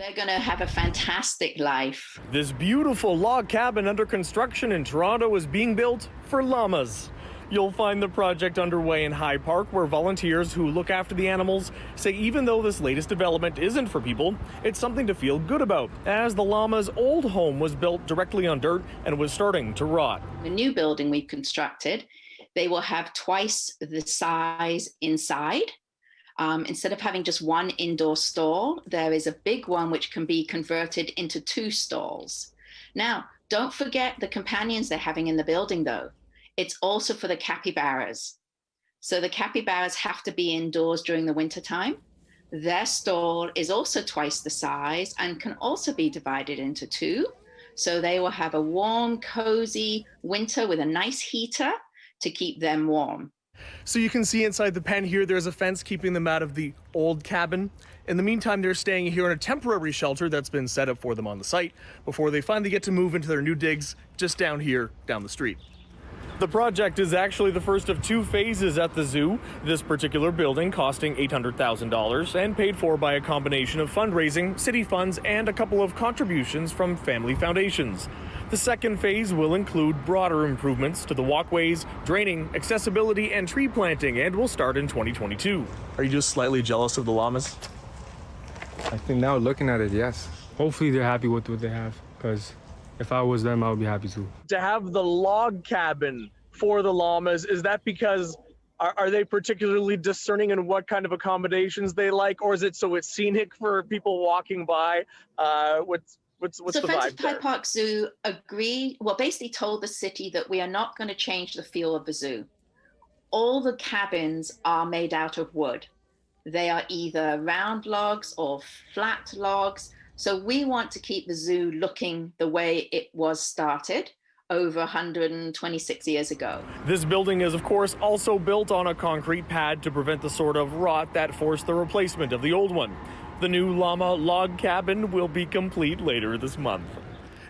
They're going to have a fantastic life. This beautiful log cabin under construction in Toronto is being built for llamas. You'll find the project underway in High Park, where volunteers who look after the animals say even though this latest development isn't for people, it's something to feel good about, as the llama's old home was built directly on dirt and was starting to rot. The new building we've constructed, they will have twice the size inside. Instead of having just one indoor stall, there is a big one which can be converted into 2 stalls. Now, don't forget the companions they're having in the building, though. It's also for the capybaras. So the capybaras have to be indoors during the winter time. Their stall is also twice the size and can also be divided into 2. So they will have a warm, cozy winter with a nice heater to keep them warm. So you can see inside the pen here, there's a fence keeping them out of the old cabin. In the meantime, they're staying here in a temporary shelter that's been set up for them on the site before they finally get to move into their new digs just down here, down the street. The project is actually the first of 2 phases at the zoo, this particular building costing $800,000 and paid for by a combination of fundraising, city funds, and a couple of contributions from family foundations. The second phase will include broader improvements to the walkways, draining, accessibility, and tree planting, and will start in 2022. Are you just slightly jealous of the llamas? I think now looking at it, yes. Hopefully they're happy with what they have, because if I was them, I would be happy too. To have the log cabin for the llamas, is that because are they particularly discerning in what kind of accommodations they like, or is it so it's scenic for people walking by? What's So the Friends vibe of High there? Park Zoo basically told the city that we are not going to change the feel of the zoo. All the cabins are made out of wood. They are either round logs or flat logs. So we want to keep the zoo looking the way it was started over 126 years ago. This building is, of course, also built on a concrete pad to prevent the sort of rot that forced the replacement of the old one. The new llama log cabin will be complete later this month.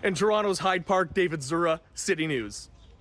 In Toronto's Hyde Park, David Zura, City News.